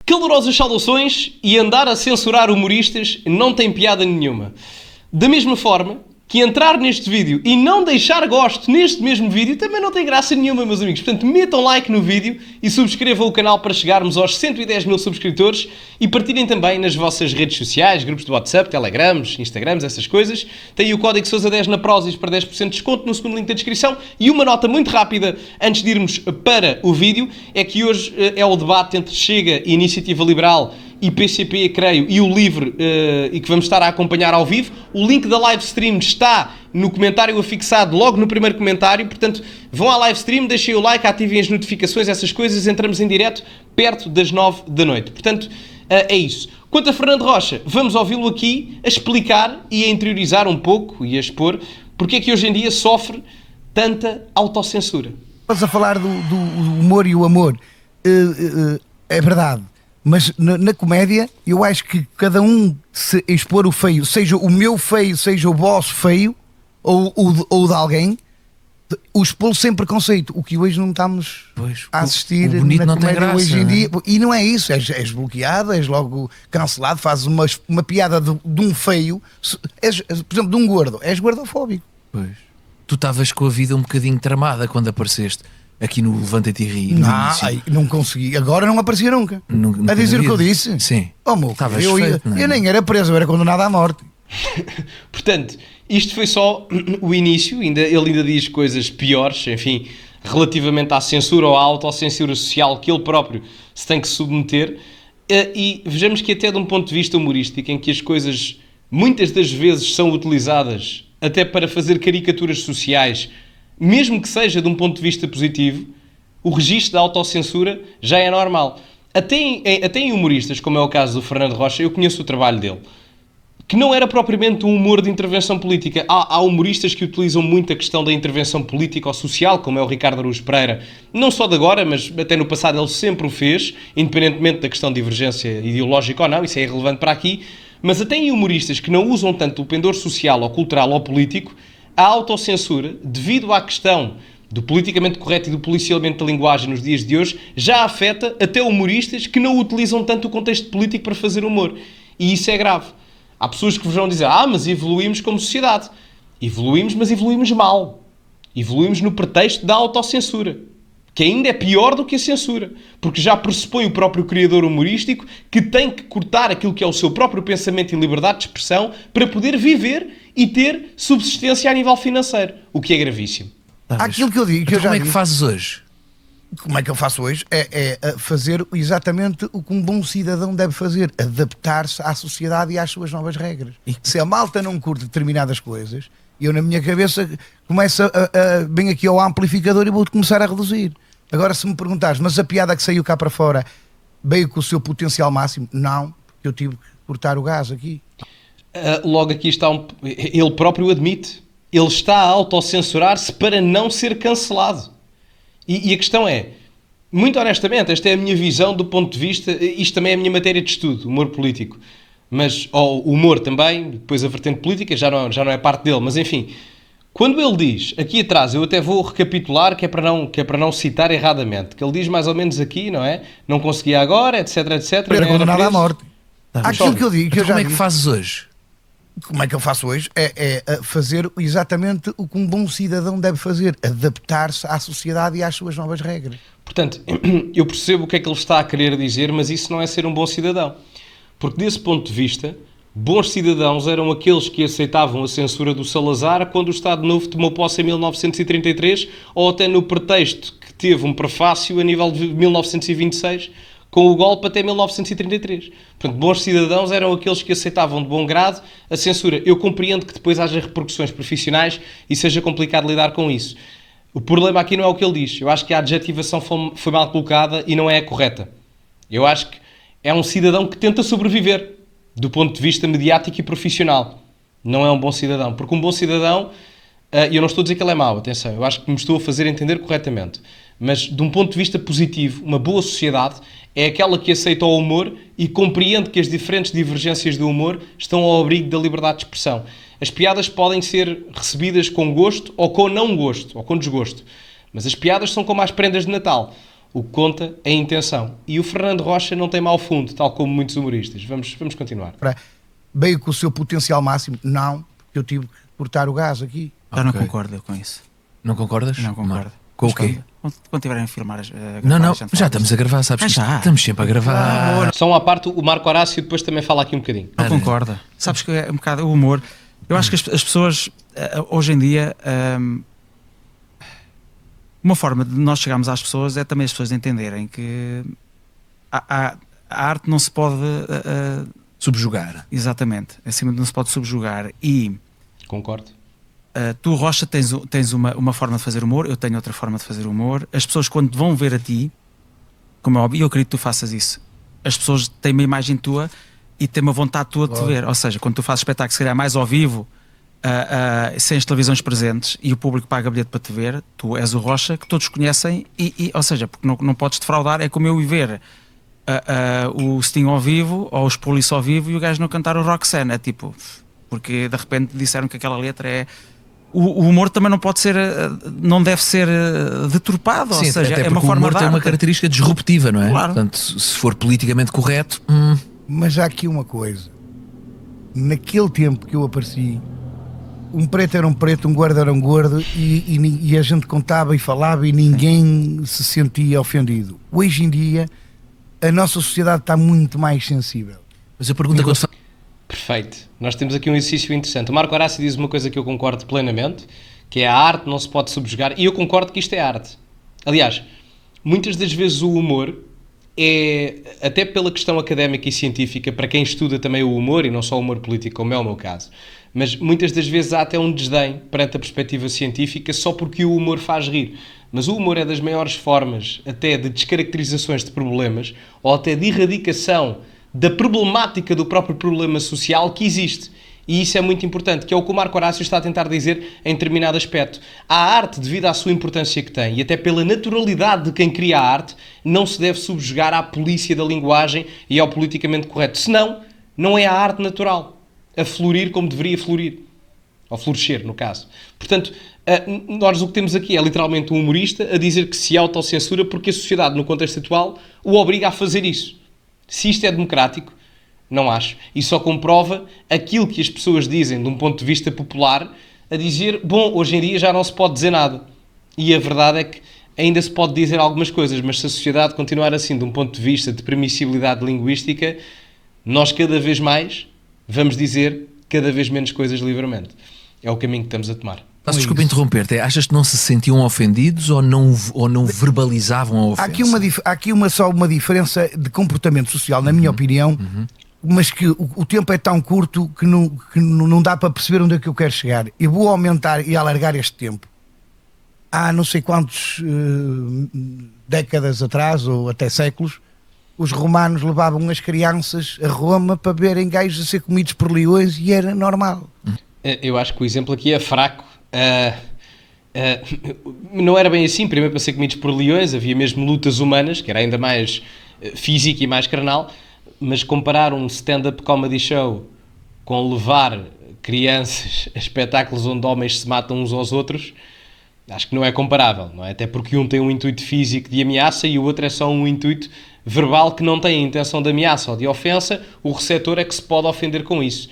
Calorosas saudações e andar a censurar humoristas não tem piada nenhuma. Da mesma forma que entrar neste vídeo e não deixar gosto neste mesmo vídeo também não tem graça nenhuma, meus amigos. Portanto, metam like no vídeo e subscrevam o canal para chegarmos aos 110 mil subscritores e partilhem também nas vossas redes sociais, grupos de WhatsApp, Telegrams, Instagrams, essas coisas. Tem o código Sousa10 na Prozis para 10% de desconto no segundo link da descrição. E uma nota muito rápida antes de irmos para o vídeo é que hoje é o debate entre Chega e Iniciativa Liberal e PCP, creio, e o LIVRE, e que vamos estar a acompanhar ao vivo. O link da live stream está no comentário afixado, logo no primeiro comentário. Portanto, vão à live stream, deixem o like, ativem as notificações, essas coisas. Entramos em direto perto das 9 da noite. Portanto, é isso. Quanto a Fernando Rocha, vamos ouvi-lo aqui a explicar e a interiorizar um pouco e a expor porque é que hoje em dia sofre tanta autocensura. Estás a falar do humor e o amor. É verdade. Mas na comédia, eu acho que cada um se expor o feio, seja o meu feio, seja o vosso feio, ou de alguém, o expor sem preconceito. O que hoje não estamos a assistir na na não tem comédia graça, hoje em não é? dia. E não é isso, és bloqueado, és logo cancelado, fazes uma piada de um feio, por exemplo, de um gordo, és gordofóbico. Pois. Tu estavas com a vida um bocadinho tramada quando apareceste aqui no Levanta-te e Ri. no Não, início. não consegui, agora não aparecia nunca. Nunca A dizer na o que eu vida. disse? Sim. Oh, meu, Estavas eu feito, não é? nem era preso, eu era condenado à morte. Portanto, isto foi só o início, ele ainda diz coisas piores, enfim, relativamente à censura ou à autocensura social que ele próprio se tem que submeter, e vejamos que até de um ponto de vista humorístico, em que as coisas muitas das vezes são utilizadas até para fazer caricaturas sociais, mesmo que seja de um ponto de vista positivo, o registro da autocensura já é normal. Até em humoristas, como é o caso do Fernando Rocha, eu conheço o trabalho dele, que não era propriamente um humor de intervenção política. Há humoristas que utilizam muito a questão da intervenção política ou social, como é o Ricardo Araújo Pereira, não só de agora, mas até no passado ele sempre o fez, independentemente da questão de divergência ideológica ou não, isso é irrelevante para aqui, mas até em humoristas que não usam tanto o pendor social ou cultural ou político, a autocensura, devido à questão do politicamente correto e do policiamento da linguagem nos dias de hoje, já afeta até humoristas que não utilizam tanto o contexto político para fazer humor. E isso é grave. Há pessoas que vos vão dizer, mas evoluímos como sociedade. Evoluímos, mas evoluímos mal. Evoluímos no pretexto da autocensura, que ainda é pior do que a censura, porque já pressupõe o próprio criador humorístico que tem que cortar aquilo que é o seu próprio pensamento e liberdade de expressão para poder viver e ter subsistência a nível financeiro, o que é gravíssimo. Aquilo que eu digo, que Então eu já como é que disse, fazes hoje? como é que eu faço hoje? É fazer exatamente o que um bom cidadão deve fazer, adaptar-se à sociedade e às suas novas regras. Se a malta não curte determinadas coisas, eu na minha cabeça começo bem aqui ao amplificador e vou começar a reduzir. Agora, se me perguntares, mas a piada que saiu cá para fora veio com o seu potencial máximo? Não, porque eu tive que cortar o gás aqui. Logo aqui está, ele próprio admite, ele está a autocensurar-se para não ser cancelado. E a questão é, muito honestamente, esta é a minha visão do ponto de vista, isto também é a minha matéria de estudo, humor político, mas, ou humor também, depois a vertente política já não é parte dele, mas enfim, quando ele diz, aqui atrás, eu até vou recapitular, que é para não citar erradamente, que ele diz mais ou menos aqui, não é? Não conseguia agora, etc, etc. Era condenado à morte. Tá, Aquilo que eu digo, que eu Então já como é que disse. fazes hoje? Como é que eu faço hoje? É fazer exatamente o que um bom cidadão deve fazer, adaptar-se à sociedade e às suas novas regras. Portanto, eu percebo o que é que ele está a querer dizer, mas isso não é ser um bom cidadão. Porque desse ponto de vista, bons cidadãos eram aqueles que aceitavam a censura do Salazar quando o Estado Novo tomou posse em 1933, ou até no pretexto que teve um prefácio a nível de 1926, com o golpe até 1933. Portanto, bons cidadãos eram aqueles que aceitavam de bom grado a censura. Eu compreendo que depois haja repercussões profissionais e seja complicado lidar com isso. O problema aqui não é o que ele diz. Eu acho que a adjetivação foi mal colocada e não é a correta. Eu acho que é um cidadão que tenta sobreviver do ponto de vista mediático e profissional. Não é um bom cidadão. Porque um bom cidadão, e eu não estou a dizer que ele é mau, atenção, eu acho que me estou a fazer entender corretamente. Mas, de um ponto de vista positivo, uma boa sociedade é aquela que aceita o humor e compreende que as diferentes divergências do humor estão ao abrigo da liberdade de expressão. As piadas podem ser recebidas com gosto ou com não gosto, ou com desgosto. Mas as piadas são como as prendas de Natal. O que conta é a intenção. E o Fernando Rocha não tem mau fundo, tal como muitos humoristas. Vamos continuar. Veio com o seu potencial máximo? Não, porque eu tive que cortar o gás aqui. Já não Ok. concordo com isso. Não concordas? Não concordo. Com o Mas quê? Quando tiverem a filmar Não, gravar, já fala estamos disso. a gravar, sabes? que Já. Estamos sempre a gravar. Só uma parte, o Marco Horácio depois também fala aqui um bocadinho. Não concorda. Sabes que é um bocado o humor. Eu acho que as pessoas, hoje em dia, uma forma de nós chegarmos às pessoas é também as pessoas entenderem que a arte não se pode, Subjugar. exatamente, acima de não se pode subjugar. E Concordo. tu, Rocha, tens uma forma de fazer humor, eu tenho outra forma de fazer humor. As pessoas, quando vão ver a ti, como é óbvio, e eu acredito que tu faças isso, as pessoas têm uma imagem tua e têm uma vontade tua de te ver. Ou seja, quando tu fazes espetáculo, se calhar mais ao vivo, sem as televisões presentes e o público paga bilhete para te ver, tu és o Rocha que todos conhecem, ou seja, porque não podes defraudar. É como eu ir ver o Sting ao vivo ou os Police ao vivo e o gajo não cantar o Roxanne. É tipo, porque de repente disseram que aquela letra é. O humor também não pode ser, não deve ser deturpado, Sim, ou seja, até é porque uma o forma humor de tem uma arte. característica disruptiva, não é? Claro. Portanto, se for politicamente correto, Mas há aqui uma coisa. Naquele tempo que eu apareci, um preto era um preto, um gordo era um gordo e a gente contava e falava e ninguém se sentia ofendido. Hoje em dia, a nossa sociedade está muito mais sensível. mas a pergunta quando fala Perfeito. Nós temos aqui um exercício interessante. O Marco Horácio diz uma coisa que eu concordo plenamente, que é a arte não se pode subjugar, e eu concordo que isto é arte. Aliás, muitas das vezes o humor é, até pela questão académica e científica, para quem estuda também o humor, e não só o humor político, como é o meu caso, mas muitas das vezes há até um desdém perante a perspectiva científica só porque o humor faz rir. Mas o humor é das maiores formas até de descaracterizações de problemas ou até de erradicação da problemática do próprio problema social que existe. E isso é muito importante, que é o que o Marco Horácio está a tentar dizer em determinado aspecto. A arte, devido à sua importância que tem, e até pela naturalidade de quem cria a arte, não se deve subjugar à polícia da linguagem e ao politicamente correto. Senão, não é a arte natural a florir como deveria florir. Ou florescer, no caso. Portanto, nós o que temos aqui é literalmente um humorista a dizer que se autocensura porque a sociedade, no contexto atual, o obriga a fazer isso. Se isto é democrático, não acho. E só comprova aquilo que as pessoas dizem de um ponto de vista popular, a dizer, bom, hoje em dia já não se pode dizer nada. E a verdade é que ainda se pode dizer algumas coisas, mas se a sociedade continuar assim, de um ponto de vista de permissibilidade linguística, nós cada vez mais vamos dizer cada vez menos coisas livremente. É o caminho que estamos a tomar. desculpa interromper-te, achas que não se sentiam ofendidos ou não verbalizavam a ofensa? Há aqui só uma diferença de comportamento social, na minha opinião, mas que o tempo é tão curto que não dá para perceber onde é que eu quero chegar. Eu vou aumentar e alargar este tempo. Há não sei quantos décadas atrás, ou até séculos, os romanos levavam as crianças a Roma para verem gajos a ser comidos por leões e era normal. Eu acho que o exemplo aqui é fraco. Não era bem assim. Primeiro, para ser comidos por leões havia mesmo lutas humanas, que era ainda mais física e mais carnal, mas comparar um stand-up comedy show com levar crianças a espetáculos onde homens se matam uns aos outros, acho que não é comparável, não é? Até porque um tem um intuito físico de ameaça e o outro é só um intuito verbal que não tem a intenção de ameaça ou de ofensa. O receptor é que se pode ofender com isso.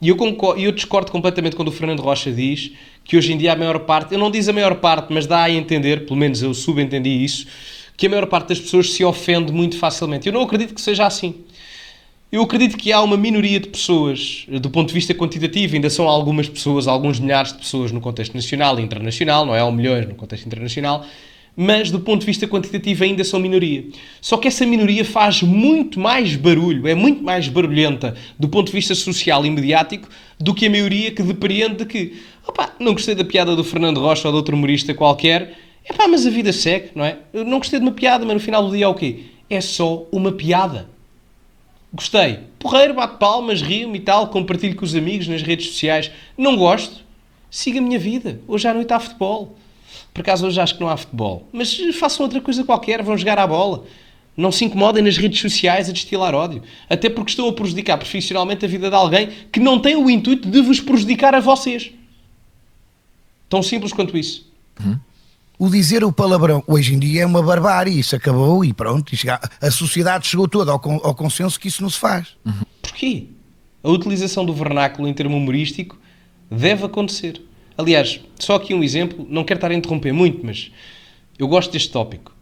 E eu discordo completamente quando o Fernando Rocha diz que hoje em dia a maior parte, eu não diz a maior parte, mas dá a entender, pelo menos eu subentendi isso, que a maior parte das pessoas se ofende muito facilmente. Eu não acredito que seja assim. Eu acredito que há uma minoria de pessoas, do ponto de vista quantitativo, ainda são algumas pessoas, alguns milhares de pessoas no contexto nacional e internacional, não é? Ou milhões no contexto internacional, mas do ponto de vista quantitativo ainda são minoria. Só que essa minoria faz muito mais barulho, é muito mais barulhenta do ponto de vista social e mediático do que a maioria que depreende de que, opá, não gostei da piada do Fernando Rocha ou de outro humorista qualquer, epá, mas a vida segue, não é? Eu não gostei de uma piada, mas no final do dia é o quê? É só uma piada. Gostei. Porreiro, bate palmas, rio-me e tal, compartilho com os amigos nas redes sociais. Não gosto? Siga a minha vida. Hoje à noite há futebol. Por acaso hoje acho que não há futebol. Mas façam outra coisa qualquer, vão jogar à bola. Não se incomodem nas redes sociais a destilar ódio. Até porque estão a prejudicar profissionalmente a vida de alguém que não tem o intuito de vos prejudicar a vocês. Tão simples quanto isso. o dizer o palavrão hoje em dia é uma barbárie, isso acabou e pronto, a sociedade chegou toda ao consenso que isso não se faz. Porquê? A utilização do vernáculo em termo humorístico deve acontecer. Aliás, só aqui um exemplo, não quero estar a interromper muito, mas eu gosto deste tópico.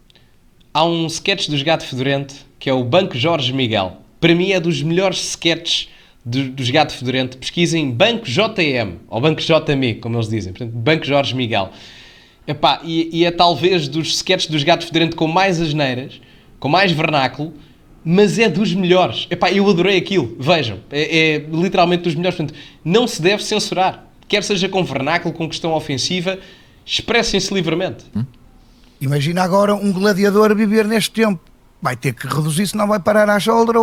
Há um sketch dos Gato Fedorento que é o Banco Jorge Miguel. Para mim é dos melhores sketches dos Gato Fedorento. Pesquisem Banco JM, ou Banco JM, como eles dizem. Portanto, Banco Jorge Miguel. Epá, e é talvez dos sketches dos Gato Fedorento com mais asneiras, com mais vernáculo, mas é dos melhores. Epá, eu adorei aquilo. Vejam, é literalmente dos melhores. Portanto, não se deve censurar. Quer seja com vernáculo, com questão ofensiva, expressem-se livremente. Imagina agora um gladiador a viver neste tempo. Vai ter que reduzir, senão vai parar à shoulder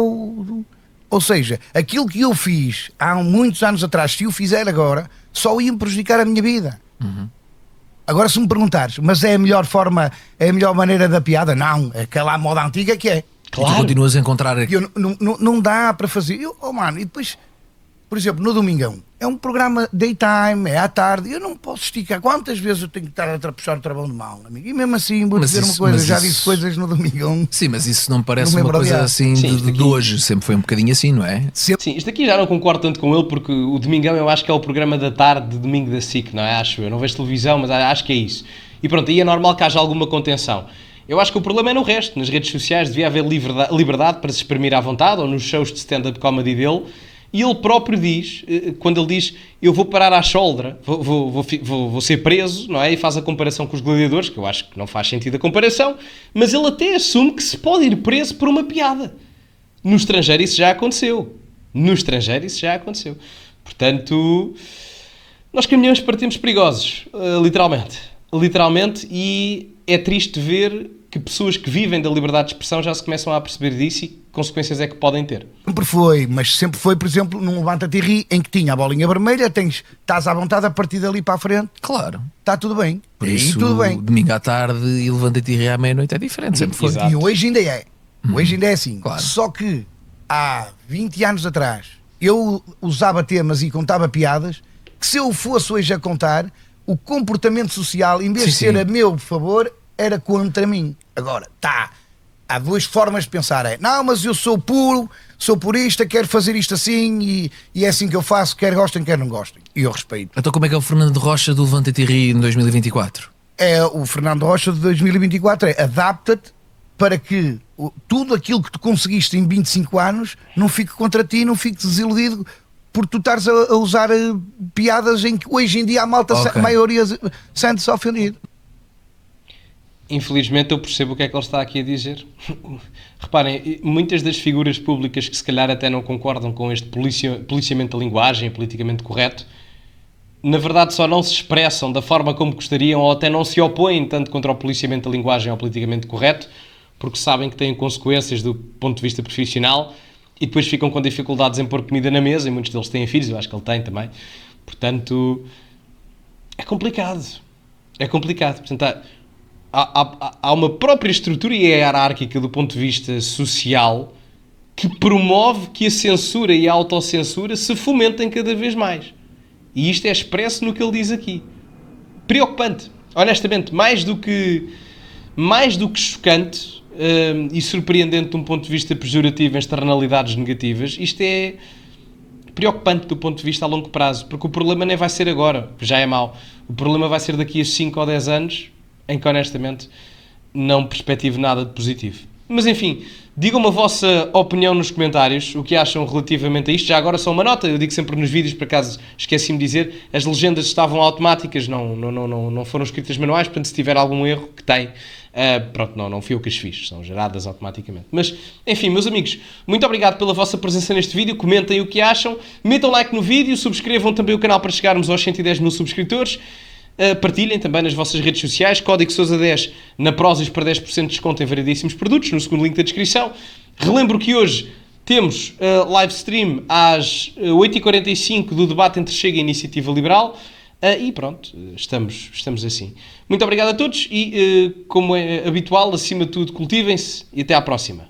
ou seja, aquilo que eu fiz há muitos anos atrás, se o fizer agora, só ia me prejudicar a minha vida. Agora se me perguntares, mas é a melhor forma, é a melhor maneira da piada? Não, aquela moda antiga que é. Claro. E tu continuas a encontrar aqui. Não dá para fazer. Mano, e depois, por exemplo, no Domingão, é um programa daytime, é à tarde, eu não posso esticar. Quantas vezes eu tenho que estar a puxar o travão de mal, amigo? E mesmo assim, vou dizer uma coisa, já disse coisas no Domingão. Sim, mas isso não me parece uma coisa assim de hoje, sempre foi um bocadinho assim, não é? Sim, isto aqui já não concordo tanto com ele, porque o Domingão eu acho que é o programa da tarde de domingo da SIC, não é? Acho eu, não vejo televisão, mas acho que é isso. E pronto, aí é normal que haja alguma contenção. Eu acho que o problema é no resto, nas redes sociais devia haver liberdade para se exprimir à vontade, ou nos shows de stand-up comedy dele. E ele próprio diz, quando ele diz eu vou parar à shoulder, vou ser preso, não é? E faz a comparação com os gladiadores, que eu acho que não faz sentido a comparação, mas ele até assume que se pode ir preso por uma piada. No estrangeiro isso já aconteceu. Portanto, nós caminhamos para tempos perigosos, literalmente, e é triste ver que pessoas que vivem da liberdade de expressão já se começam a perceber disso e que consequências é que podem ter. Sempre foi, por exemplo, num Levanta-te e Ri, em que tinha a bolinha vermelha, estás à vontade a partir dali para a frente. Claro. Está tudo bem. Por isso, tudo bem. Domingo à tarde e Levanta-te e Ri à meia-noite é diferente, sempre foi. Exato. E hoje ainda é. Hoje ainda é assim. Claro. Só que há 20 anos atrás eu usava temas e contava piadas que se eu fosse hoje a contar, o comportamento social, em vez de ser a meu favor, era contra mim. Agora, há duas formas de pensar. Não, mas eu sou puro, sou purista, quero fazer isto assim e é assim que eu faço, quer gostem, quer não gostem. E eu respeito. Então como é que é o Fernando Rocha do Levanta-te e Ri em 2024? O Fernando Rocha de 2024 adapta-te para que tudo aquilo que tu conseguiste em 25 anos não fique contra ti, não fique desiludido por tu estares a usar piadas em que hoje em dia a malta, a maioria, sente-se ofendido. Infelizmente eu percebo o que é que ele está aqui a dizer. Reparem, muitas das figuras públicas que se calhar até não concordam com este policiamento da linguagem, politicamente correto, na verdade só não se expressam da forma como gostariam ou até não se opõem tanto contra o policiamento da linguagem ou politicamente correto, porque sabem que têm consequências do ponto de vista profissional e depois ficam com dificuldades em pôr comida na mesa, e muitos deles têm filhos, eu acho que ele tem também. Portanto, é complicado. Portanto, há uma própria estrutura hierárquica do ponto de vista social que promove que a censura e a autocensura se fomentem cada vez mais. E isto é expresso no que ele diz aqui. Preocupante. Honestamente, mais do que chocante e surpreendente de um ponto de vista pejorativo em externalidades negativas, isto é preocupante do ponto de vista a longo prazo, porque o problema nem vai ser agora, que já é mau. O problema vai ser daqui a 5 ou 10 anos, em que honestamente não perspectivo nada de positivo. Mas enfim, digam-me a vossa opinião nos comentários, o que acham relativamente a isto. Já agora só uma nota, eu digo sempre nos vídeos, por acaso esqueci-me de dizer, as legendas estavam automáticas, não foram escritas manuais, portanto se tiver algum erro, que tem, pronto, não fui eu que as fiz, são geradas automaticamente. Mas, enfim, meus amigos, muito obrigado pela vossa presença neste vídeo, comentem o que acham, metam like no vídeo, subscrevam também o canal para chegarmos aos 110 mil subscritores, partilhem também nas vossas redes sociais, código Sousa10 na Prozis para 10% de desconto em variedíssimos produtos, no segundo link da descrição. Relembro que hoje temos live stream às 8h45 do debate entre Chega e Iniciativa Liberal, e pronto, estamos assim. Muito obrigado a todos e, como é habitual, acima de tudo, cultivem-se e até à próxima.